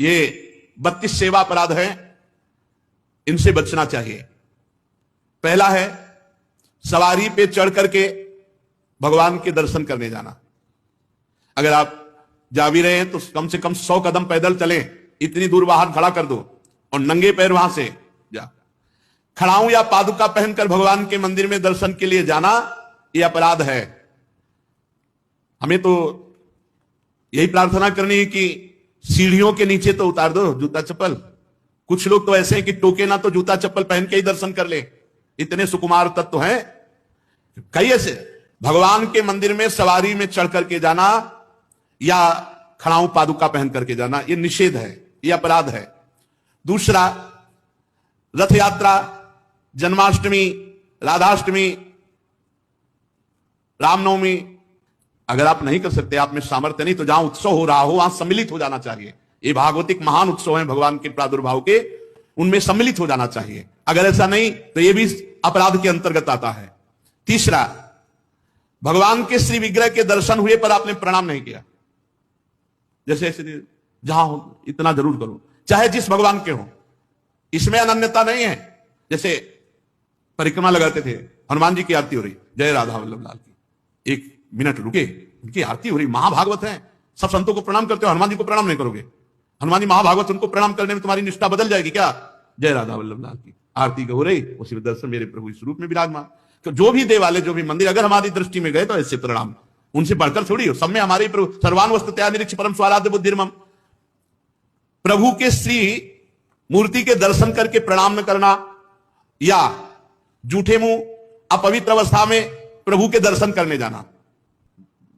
ये 32 सेवा अपराध हैं, इनसे बचना चाहिए। पहला है सवारी पे चढ़ करके भगवान के दर्शन करने जाना। अगर आप जा भी रहे हैं तो कम से कम 100 कदम पैदल चलें, इतनी दूर वाहन खड़ा कर दो और नंगे पैर वहां से जा। खड़ाऊं या पादुका पहनकर भगवान के मंदिर में दर्शन के लिए जाना यह अपराध है। हमें तो यही प्रार्थना करनी है कि सीढ़ियों के नीचे तो उतार दो जूता चप्पल। कुछ लोग तो ऐसे हैं कि टोके ना तो जूता चप्पल पहन के ही दर्शन कर ले, इतने सुकुमार तत्व हैं। कई ऐसे भगवान के मंदिर में सवारी में चढ़ करके जाना या खड़ाऊं पादुका पहन करके जाना यह निषेध है, यह अपराध है। दूसरा, रथ यात्रा, जन्माष्टमी, राधाष्टमी, रामनवमी, अगर आप नहीं कर सकते, आप में सामर्थ्य नहीं, तो जहां उत्सव हो रहा हो वहां सम्मिलित हो जाना चाहिए। ये भागवतिक महान उत्सव हैं भगवान के प्रादुर्भाव के, उनमें सम्मिलित हो जाना चाहिए। अगर ऐसा नहीं तो यह भी अपराध के अंतर्गत आता है। तीसरा, भगवान के श्री विग्रह के दर्शन हुए पर आपने प्रणाम नहीं किया। जैसे ऐसे जहां हो इतना जरूर करो, चाहे जिस भगवान के हो, इसमें अनन्यता नहीं है। जैसे परिक्रमा लगाते थे, हनुमान जी की आरती हो रही, जय राधा वल्लभ लाल की, 1 मिनट रुके, उनकी आरती हो रही, महाभागवत है, सब संतों को प्रणाम करते हो, हनुमान जी को प्रणाम नहीं करोगे? हनुमान जी महाभागवत, उनको प्रणाम करने में तुम्हारी निष्ठा बदल जाएगी क्या? जय राधा वल्लभ लाल की आरती हो रही, उसी में दर्शन मेरे प्रभु इस रूप में विराजमान। तो जो भी देवालय, जो भी मंदिर, अगर हमारी दृष्टि में गए तो ऐसे प्रणाम, उनसे बढ़कर थोड़ी हो। सब में हमारे प्रभु सर्वान वस्तुतया निरीक्ष परम स्वाराध्य बुद्धिर्मम। प्रभु के श्री मूर्ति के दर्शन करके प्रणाम न करना या जूठे मुंह अपवित्र अवस्था में प्रभु के दर्शन करने जाना।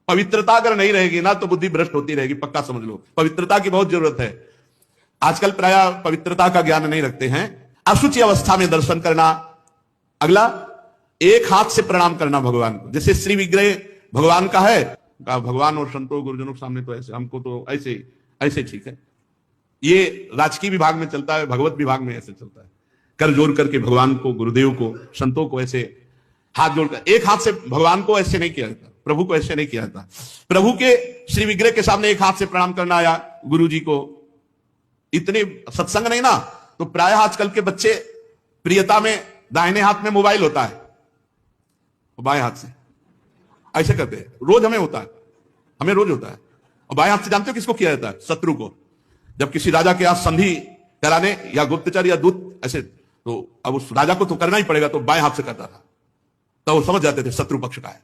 पवित्रता अगर नहीं रहेगी ना तो बुद्धि भ्रष्ट होती रहेगी, पक्का समझ लो। पवित्रता की बहुत जरूरत है। आजकल प्राय पवित्रता का ज्ञान नहीं रखते हैं। अशुचि अवस्था में दर्शन करना। अगला, एक हाथ से प्रणाम करना भगवान को। जैसे श्री विग्रह भगवान का है, भगवान और संतों गुरुजनों के सामने तो ऐसे, हमको तो ऐसे ऐसे ठीक है। ये राजकीय विभाग में चलता है, भगवत विभाग में ऐसे चलता है। कर जोड़ करके भगवान को, गुरुदेव को, संतों को ऐसे हाथ जोड़कर, एक हाथ से भगवान को ऐसे नहीं किया जाता, प्रभु को ऐसे नहीं किया जाता। प्रभु के श्री विग्रह के सामने एक हाथ से प्रणाम करना या गुरु जी को, इतने सत्संग नहीं ना, तो प्राय आजकल के बच्चे प्रियता में दाहिने हाथ में मोबाइल होता है, बाएं हाथ से ऐसे करते हैं। रोज हमें होता है, हमें रोज होता है। और बाएं हाथ से जानते हो किसको किया जाता है? शत्रु को। जब किसी राजा के यहां संधि कराने या गुप्तचर या दूत ऐसे, तो अब उस राजा को तो करना ही पड़ेगा, तो बाएं हाथ से करता था। तो वो समझ जाते थे शत्रु पक्ष का है,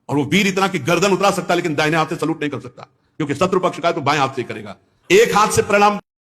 और वो वीर इतना कि गर्दन उतरा सकता है लेकिन दाहिने हाथ से सलूट नहीं कर सकता, क्योंकि शत्रु पक्ष का है तो बाएं हाथ से करेगा। एक हाथ से प्रणाम